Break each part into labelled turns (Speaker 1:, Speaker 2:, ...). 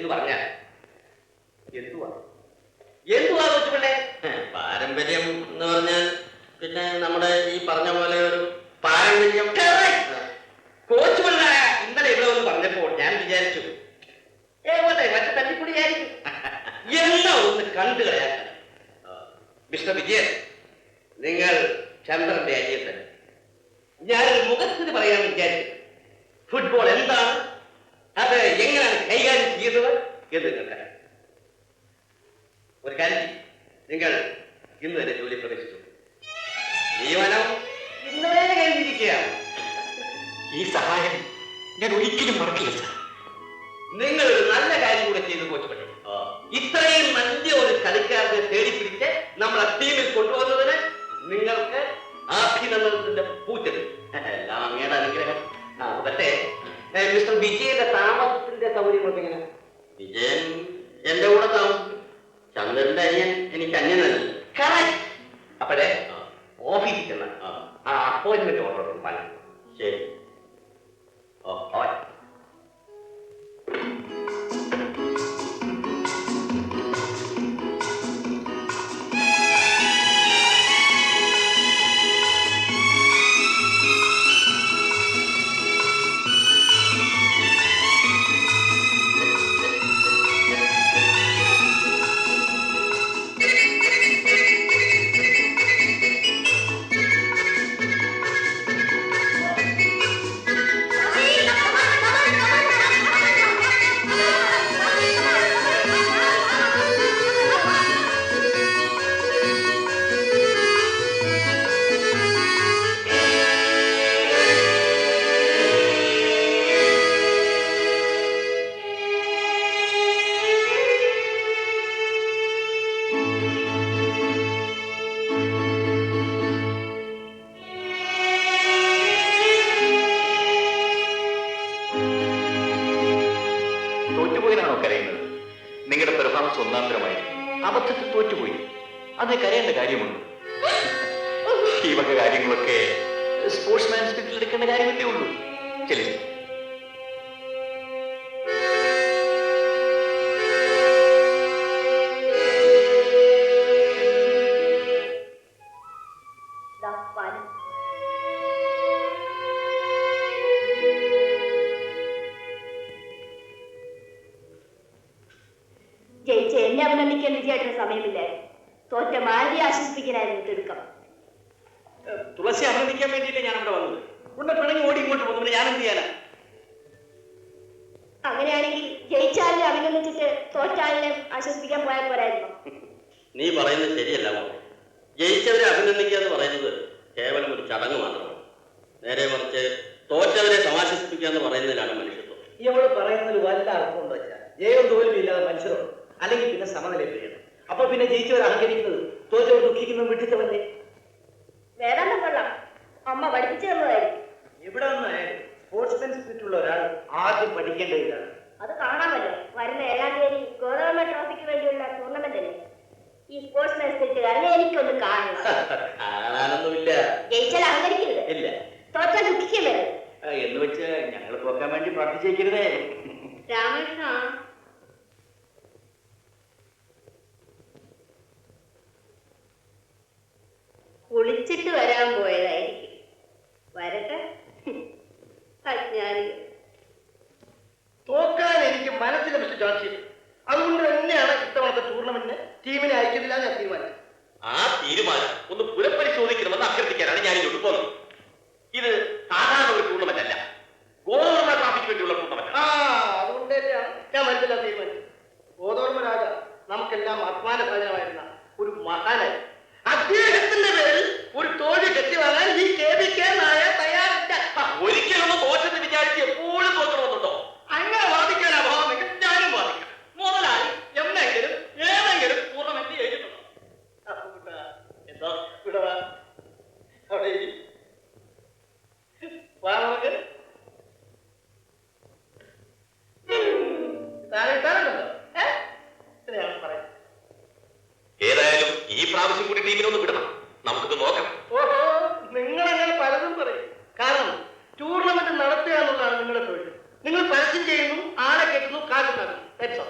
Speaker 1: എന്ന് പറഞ്ഞാൽ എന്തുവാ എന്തുവാ കൊച്ചുപിള്ളേ?
Speaker 2: പാരമ്പര്യം എന്ന് പറഞ്ഞാൽ പിന്നെ നമ്മുടെ ഈ പറഞ്ഞ പോലെ ഒരു പാരമ്പര്യം.
Speaker 1: കോച്ചുപിള്ള ഇന്നലെ ഇവിടെ ഒന്ന് പറഞ്ഞപ്പോൾ ഞാൻ വിചാരിച്ചു മറ്റു തല്ലിപ്പൊടിയായിരിക്കും എന്നാ ഒന്ന് കണ്ടു കളയാക്കാൻ. മിസ്റ്റർ വിജയൻ, നിങ്ങൾ ചന്ദ്രന്റെ അനിയത്തൻ. ഞാനൊരു മുഖത്തിന് പറയാൻ വിചാരിച്ചു. ഫുട്ബോൾ എന്താണ്, അത് എങ്ങനെയാണ് കൈകാര്യം ചെയ്യുന്നത് എന്ന് നിങ്ങൾക്കറിയാം. ഒരു കാര്യം, നിങ്ങൾ ഇന്ന് തന്നെ ജോലി പ്രവേശിച്ചു. നിയമനം ഇന്നലെ കഴിഞ്ഞിരിക്കുകയാണ്.
Speaker 2: ഈ സഹായം ഞാൻ ഒരിക്കലും മറക്കില്ല സാർ.
Speaker 1: നിങ്ങൾ ഒരു നല്ല കാര്യം കൂടെ ചെയ്തു കോച്ചുപള്ളി. ഇത്രയും നല്ല ഒരു കളിക്കാരനെ തേടിപ്പിടിച്ച് നമ്മളെ ടീമിൽ കൊണ്ടുവന്നതിന് നിങ്ങൾക്ക് അഭിനന്ദനത്തിന്റെ പൂച്ചത്. എല്ലാം അങ്ങയുടെ അനുഗ്രഹം. പക്ഷേ മിസ്റ്റർ വിജയന്റെ താമസത്തിന്റെ സൗകര്യങ്ങളൊക്കെ എങ്ങനെ?
Speaker 2: വിജയൻ എന്റെ കൂടെ താമസിക്കും. ചന്ദ്രന്റെ അനിയൻ എനിക്ക് അന്യനല്ല.
Speaker 1: അപ്പോഴേ ഓഫീസിൽ ചെന്ന അപ്പോയിന്റ്മെന്റ് ഓർഡർ കൊടുക്കാൻ.
Speaker 2: ശരി.
Speaker 3: തോറ്റുപോയിനാണോ കരയുന്നത്? നിങ്ങളുടെ പെർഫോമൻസ് ഒന്നാന്തരമായി. അബദ്ധത്തിൽ തോറ്റുപോയി, അത് കരയേണ്ട കാര്യമുണ്ട്. ഈ വക കാര്യങ്ങളൊക്കെ സ്പോർട്സ്മാൻ സ്പിരിറ്റിൽ എടുക്കേണ്ട കാര്യമല്ലേ ഉള്ളൂ. ചെല്ലി
Speaker 4: ജയിച്ച് എന്നെ അഭിനന്ദിക്കാൻ വിജയായിട്ടൊരു സമയമില്ലായിരുന്നു. തോറ്റ മാനവിയെ ആശ്വസിപ്പിക്കാനായിരുന്നു തിടുക്കം.
Speaker 1: തുളസി അഭിനന്ദിക്കാൻ വേണ്ടിയില്ലേ ഞാൻ അവിടെ വന്നത്. ഉണ്ടെ പിണങ്ങി ഓടി ഇങ്ങോട്ട് പോകുന്നത് ഞാൻ എന്ത് ചെയ്യാനാ?
Speaker 4: അങ്ങനെയാണെങ്കിൽ ജയിച്ചാലിനെ അഭിനന്ദിച്ചിട്ട് തോറ്റാലിനെ ആശ്വസിപ്പിക്കാൻ പോയാൽ പോരായിരുന്നു.
Speaker 2: നീ പറയുന്നത് ശരിയല്ല മോനെ. ജയിച്ചവരെ അഭിനന്ദിക്കുക എന്ന് പറയുന്നത് കേവലം ഒരു ചടങ്ങ് മാത്രമാണ്. നേരെ മറിച്ച് തോറ്റവരെ സമാശ്വസിപ്പിക്കുക എന്ന് പറയുന്നതിലാണ് മനുഷ്യത്വം.
Speaker 1: ഇവള് പറയുന്നതിൽ വല്ല അർത്ഥമുണ്ടോ വെച്ചാൽ ജയവും തോൽവി ഇല്ലാതെ മത്സരം, അല്ലെങ്കിൽ പിന്നെ സമനിലയിൽ കഴിയണം. അപ്പൊ പിന്നെ ജയിച്ചവർ അഹങ്കരിക്കുന്നത്, തോറ്റവർ ദുഃഖിക്കുന്നത് വിട്ടിത്തമല്ലേ?
Speaker 4: വേദാന്തം കൊള്ളാം, അമ്മ പഠിപ്പിച്ചു തന്നതായിരിക്കും.
Speaker 1: ഇവിടെ നിന്നായാലും സ്പോർട്സ്മാൻ സ്പിരിറ്റ് ഉള്ള ഒരാൾ ആദ്യം പഠിക്കേണ്ട ഇതാണ്.
Speaker 4: അത് കാണാമല്ലോ, വരുന്ന 7-ാം തീയതി ഗോതമ്പ ട്രോഫിക്ക് വേണ്ടിയുള്ള ടൂർണമെന്റ് അല്ലേ. ഈ സ്പോർട്സ്മാൻ സ്പിരിറ്റുകാരനെ എനിക്കൊന്ന് കാണണം.
Speaker 1: കാണാനൊന്നുമില്ല.
Speaker 4: ജയിച്ചാൽ അഹങ്കരിക്കരുത്,
Speaker 1: ഇല്ല.
Speaker 4: തോറ്റാൽ ദുഃഖിക്കാൻ വരും
Speaker 1: എന്ന് വെച്ച് ഞങ്ങൾ പോക്കാൻ വേണ്ടി പ്രാർത്ഥിച്ചേക്കരുതേ.
Speaker 4: രാമകൃഷ്ണ, കുളിച്ചിട്ട് വരാൻ പോയതായിരിക്കും. വരട്ടെ. അജ്ഞാനി.
Speaker 1: തോക്കാൻ എനിക്ക് മനസ്സിലെ മിസ്റ്റർ ജോൺസി. അതുകൊണ്ട് തന്നെയാണ് ഇത്തവണത്തെ ടൂർണമെന്റിന് ടീമിനെ അയക്കുന്നില്ല ഞാൻ തീരുമാനിച്ചത്.
Speaker 2: ആ തീരുമാനം ഒന്ന് പുനഃപരിശോധിക്കണമെന്ന് അഭ്യർത്ഥിക്കാനാണ് ഞാൻ ഇങ്ങോട്ട് പോകുന്നത്. ഇത് സാധാരണ ഒരു ടൂർണമെന്റ് അല്ല, ഗോതമ്പ ട്രോഫിക്ക് വേണ്ടിയുള്ള ടൂർണമെന്റ്.
Speaker 1: അതുകൊണ്ട് തന്നെയാണ് ഞാൻ മനസ്സിലാ തീരുമാനിച്ചത്. ഗോതോർമ്മ രാജ നമുക്കെല്ലാം അഭിമാനഭാജനമായിരുന്ന ഒരു മഹാനായി. അദ്ദേഹത്തിന്റെ പേരിൽ ഒരു തോൽവി കെട്ടിവാങ്ങാൻ ഈ KBK നായ തയ്യാറില്ല.
Speaker 2: ഒരിക്കലൊന്ന് തോറ്റെന്ന് വിചാരിച്ച് എപ്പോഴും തോറ്റണമെന്നുണ്ടോ?
Speaker 1: അങ്ങനെ വാദിക്കാൻ അഭാവമെങ്കിൽ ഞാനും വാദിക്കാം. മുതലായി എന്നെങ്കിലും ഏതെങ്കിലും ടൂർണമെന്റ് എഴുതുന്നു. എന്താ വിടവാ അവിടെ നമുക്ക്
Speaker 2: ഏതായാലും ഈ പ്രാവശ്യം കൂടി ടീമിനൊന്ന് വിടണം. നമുക്കിത് നോക്കാം.
Speaker 1: ഓഹോ, നിങ്ങളങ്ങനെ പലതും പറയും. കാരണം ടൂർണമെന്റ് നടത്തുക എന്നുള്ളതാണ് നിങ്ങളുടെ തൊഴിൽ. നിങ്ങൾ പരസ്യം ചെയ്യുന്നു, ആളെ കെട്ടുന്നു, കാശുണ്ടാക്കുന്നു.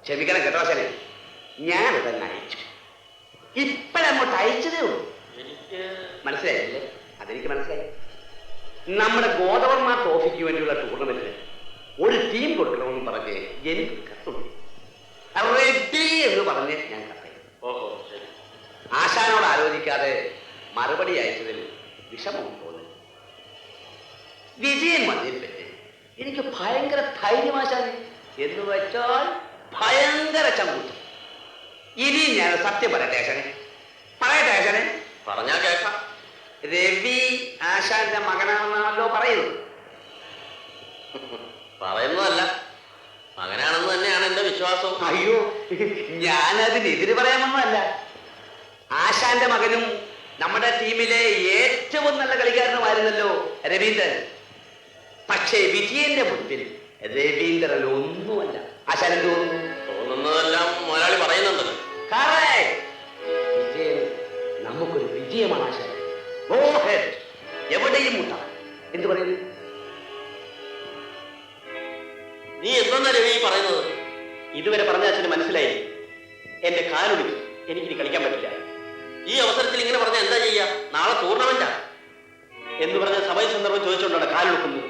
Speaker 1: ക്ഷമിക്കണം കേട്ടോ ശരി, ഞാൻ തന്നെ അയച്ചു. ഇപ്പോഴങ്ങോട്ട് അയച്ചതേ ഉള്ളൂ.
Speaker 2: എനിക്ക്
Speaker 1: മനസ്സിലായില്ലേ? അതെനിക്ക് മനസ്സിലായി. നമ്മുടെ ഗോതവർമ്മ ട്രോഫിക്ക് വേണ്ടിയുള്ള ടൂർണമെന്റിന് ഒരു ടീം കൊടുക്കണമെന്ന് പറഞ്ഞ് എനിക്ക് കത്തുണ്ട്. റെഡി എന്ന് പറഞ്ഞ് ഞാൻ കത്തയച്ചു.
Speaker 2: ഓഹോ ശരി.
Speaker 1: ആശാനോട് ആലോചിക്കാതെ മറുപടി അയച്ചതിൽ വിഷമം തോന്നി. വിജയൻ വന്നതിനെ പറ്റി എനിക്ക് ഭയങ്കര ധൈര്യമാശാനെ, എന്ന് വെച്ചാൽ ഭയങ്കര ചങ്കൂറ്റം. ഇനി ഞാൻ സത്യം പറയട്ടെ ആശാനെ, പറയട്ടെ ആശാനെ?
Speaker 2: പറഞ്ഞാ കേൾക്കാം.
Speaker 1: രവി ആശാന്റെ മകനാണെന്നാണല്ലോ പറയുന്നത്.
Speaker 2: പറയുന്നതല്ല, മകനാണെന്ന് തന്നെയാണ് എന്റെ വിശ്വാസം.
Speaker 1: അയ്യോ, ഞാനതിനെതിര് പറയാമെന്നല്ല. ആശാന്റെ മകനും നമ്മുടെ ടീമിലെ ഏറ്റവും നല്ല കളിക്കാരനുമായിരുന്നല്ലോ രവീന്ദ്രൻ. പക്ഷേ വിജയന്റെ മുൻപിൽ രവീന്ദ്രൻ ഒന്നുമല്ല. ആശാൻ എന്ത് തോന്നുന്നു?
Speaker 2: തോന്നുന്നതെല്ലാം മുതലാളി പറയുന്നുണ്ടല്ലോ.
Speaker 1: വിജയൻ നമുക്കൊരു വിജയമാണ് ആശാൻ. എവിടെയും മുട്ടാം. എന്ത് പറയുന്നു?
Speaker 2: നീ എന്തെന്നാ രവി പറയുന്നത്?
Speaker 3: ഇതുവരെ പറഞ്ഞ അച്ഛന് മനസ്സിലായി. എന്റെ കാലൊടിച്ചു, എനിക്കിനി കളിക്കാൻ പറ്റില്ല.
Speaker 2: ഈ അവസരത്തിൽ ഇങ്ങനെ പറഞ്ഞാൽ എന്താ ചെയ്യാ? നാളെ ടൂർണമെന്റാ
Speaker 3: എന്ന് പറഞ്ഞ സമയ സന്ദർഭം ചോദിച്ചുകൊണ്ടാണ് കാലൊടുക്കുന്നത്.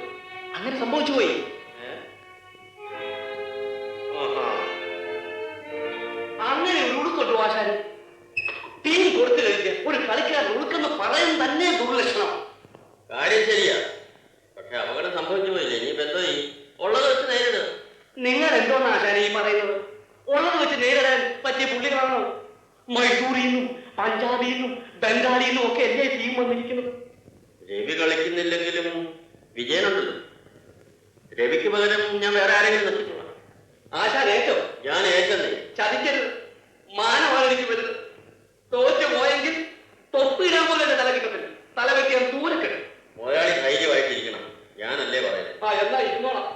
Speaker 3: അങ്ങനെ സംഭവിച്ചു പോയി.
Speaker 1: അങ്ങനെ ഒരു ഉടുക്കൊണ്ടു ആശാന്. ടീം കൊടുത്തു കഴിഞ്ഞ് ഒരു കളിക്കാരൻ ഉടുക്കെന്ന് പറയുന്നത് തന്നെ ദുർലക്ഷണം.
Speaker 2: കാര്യം ശരിയാ, പക്ഷെ അപകടം സംഭവിച്ചു പോയില്ലേ? ഇനിയിപ്പോ എന്തോ ഉള്ളത് വെച്ച് നേരിടുക.
Speaker 1: നിങ്ങൾ എന്തോന്നാ ആശാനെ ഈ പറയുന്നത്? ഉള്ളത് വെച്ച് നേരിടാൻ പറ്റിയ പുള്ളികളാണോ? മൈസൂരിൽ നിന്നും പഞ്ചാബിൽ നിന്നും ബംഗാളിൽ നിന്നും ഒക്കെ അല്ലേ ടീം വന്നിരിക്കുന്നത്?
Speaker 2: രവി കളിക്കുന്നില്ലെങ്കിലും വിജയനുണ്ടല്ലോ. രവിക്ക് പകരം ഞാൻ വേറെ ആരെങ്കിലും നിർത്തിക്കൊള്ളാം.
Speaker 1: ആശാൻ ഏറ്റോ?
Speaker 2: ഞാൻ ഏറ്റെന്നേ.
Speaker 1: ചതിക്കരുത്, മാനമാണ് എനിക്ക് വരുന്നത്. തോറ്റു പോയെങ്കിൽ തൊപ്പിടാൻ പോലെ തല കിട്ടത്തില്ല. തല വെക്കാൻ ദൂരെ കിട്ടും.
Speaker 2: മുതലാളി ധൈര്യമായിട്ടിരിക്കണം, ഞാനല്ലേ പറയുന്നത്.
Speaker 1: ആ എന്നാ ഇരുന്നോളാം.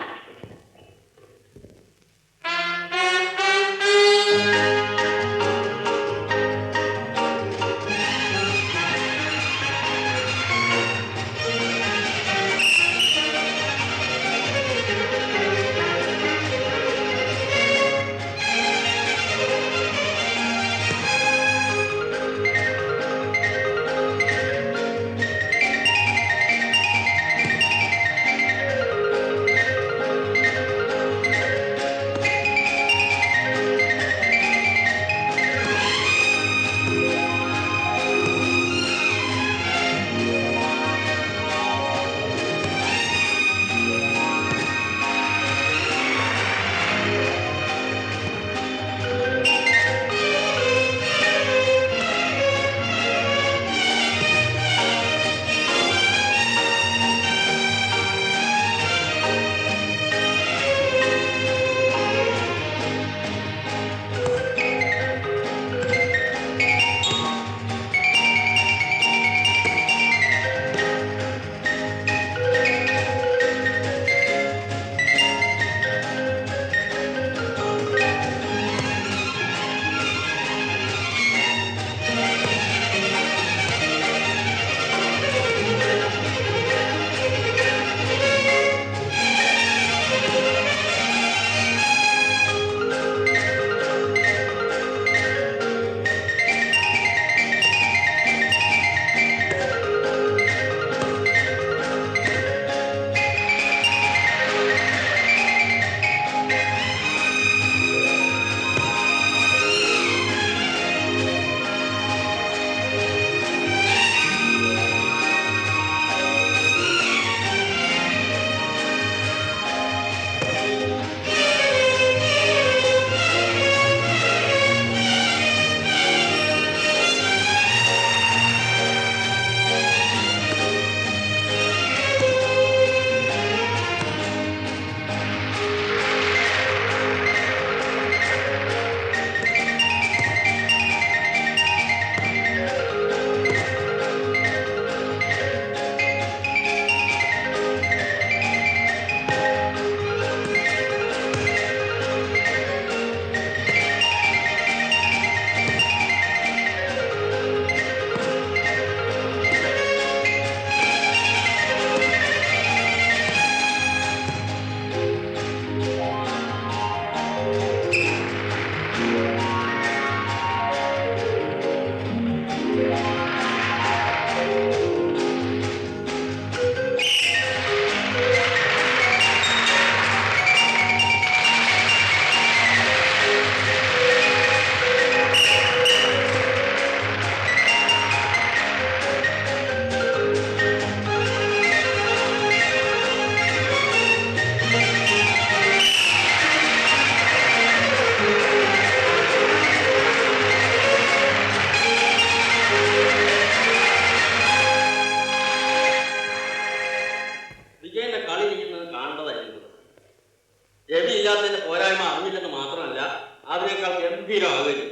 Speaker 2: ഗംഭീരമാകുകയും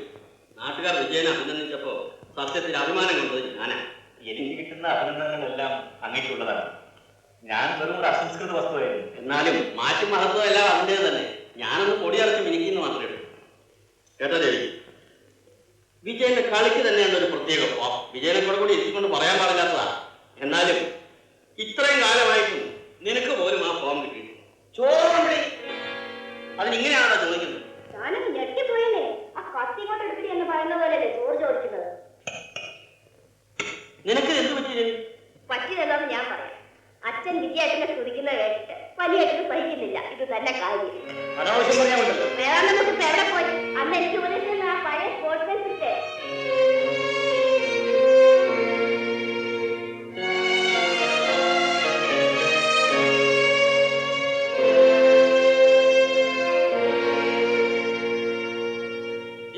Speaker 2: നാട്ടുകാർ വിജയനെ അഭിനന്ദിച്ചപ്പോ സത്യത്തിൽ അഭിമാനം കൊണ്ടത് ഞാനാ.
Speaker 3: എനിക്ക് കിട്ടുന്ന അഭിനന്ദനങ്ങളെല്ലാം അങ്ങേക്കുള്ളതാണ്. ഞാൻ വെറും ഒരു അസംസ്കൃത വസ്തുവായിരുന്നു.
Speaker 2: എന്നാലും മാറ്റും മഹത്വം എല്ലാം അതിൻ്റെ തന്നെ. ഞാനൊന്ന് പൊടിയറച്ച് മിനിക്കുന്നു മാത്രമേ ഉള്ളൂ. കേട്ടോ ദേവി, വിജയന്റെ കളിക്ക് തന്നെയാണ് ഒരു പ്രത്യേക ഫോം. വിജയനെ കൂടെ ഇരുത്തിക്കൊണ്ട് പറയാൻ പാടില്ലാത്തതാ. എന്നാലും ഇത്രയും കാലമായിട്ടും നിനക്ക് പോലും ആ ഫോം കിട്ടി. ചോറുണ്ടി അതിനിങ്ങനെയാണോ ചോദിക്കുന്നത്?
Speaker 4: ഞാനത് ഞെട്ടിപ്പോയല്ലേ. ആ കത്തി കൊണ്ട് എടുത്തിട്ട് എന്ന് പറയുന്ന പോലെയല്ലേ ചോറ് ചോദിക്കുന്നത്.
Speaker 2: നിനക്ക് എന്ത് പറ്റി?
Speaker 4: പറ്റിയതെന്ന് ഞാൻ പറയാം. അച്ഛൻ വിജയേട്ടനെ സ്തുതിക്കുന്നത് കേട്ടിട്ട് വലിയേട്ടന് സഹിക്കുന്നില്ല. ഇത് തന്നെ കാര്യം.
Speaker 3: അനാവശ്യം പറയാനുണ്ടല്ലോ.
Speaker 4: വേറെ നമുക്ക് എവിടെ പോയി? അന്ന് എനിക്ക് ഉപദേശിക്കുന്ന ആ പഴയ സ്പോർട്സ് മെൻസിട്ട്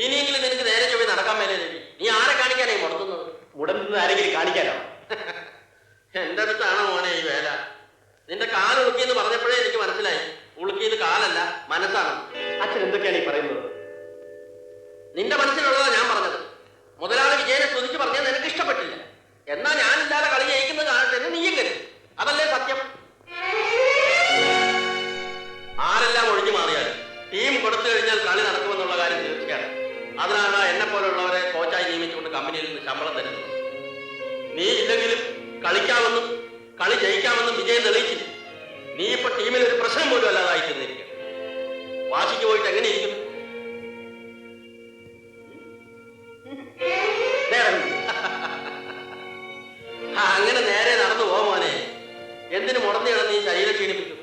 Speaker 2: ഇനിയെങ്കിലും നിനക്ക് നേരെ ചൊവ്വേ നടക്കാൻ മേലെ. നീ ആരെ കാണിക്കാനായി മുടത്തുന്നത്?
Speaker 3: മുടന്തുന്നത് ആരെങ്കിലും കാണിക്കാനാണോ?
Speaker 2: എന്റെ അടുത്താണോ മോനെ ഈ വേല? നിന്റെ കാല് ഉളുക്കിയെന്ന് പറഞ്ഞപ്പോഴേ എനിക്ക് മനസ്സിലായി ഉളുക്കിയത് കാലല്ല മനസ്സാണ്.
Speaker 3: അച്ഛൻ എന്തൊക്കെയാണ് ഈ പറയുന്നത്?
Speaker 2: നിന്റെ മനസ്സിലുള്ളതാ ഞാൻ പറഞ്ഞത്. മുതലാളി വിജയനെ സ്തുതിച്ച് പറഞ്ഞാൽ നിനക്ക് ഇഷ്ടപ്പെട്ടില്ല. എന്നാ ഞാനില്ലാതെ കളി ജയിക്കുന്നത് കാണട്ടെ നീയും കരുത്. അതല്ലേ സത്യം? ആരെല്ലാം ഒഴിഞ്ഞു മാറിയാലും ടീം കൊടുത്തു കഴിഞ്ഞാൽ കളി നടക്കുമെന്നുള്ള കാര്യം തീർച്ചയാണ്. അതിനാണ് എന്നെ പോലുള്ളവരെ കോച്ചായി നിയമിച്ചുകൊണ്ട് കമ്പനിയിൽ നിന്ന് ശമ്പളം തരുന്നത്. നീ ഇല്ലെങ്കിലും കളിക്കാമെന്നും കളി ജയിക്കാമെന്നും വിജയം തെളിയിച്ചില്ല. നീ ഇപ്പൊ ടീമിൽ ഒരു പ്രശ്നം പോലും അല്ലാതായി ചെന്നിരിക്കുക. വാശിക്ക് പോയിട്ട് എങ്ങനെ ഇരിക്കുന്നു? അങ്ങനെ നേരെ നടന്നു പോ മോനെ. എന്തിനു മുടന്നു കിടന്ന് ഈ ശരീരം ക്ഷീണിപ്പിക്കും?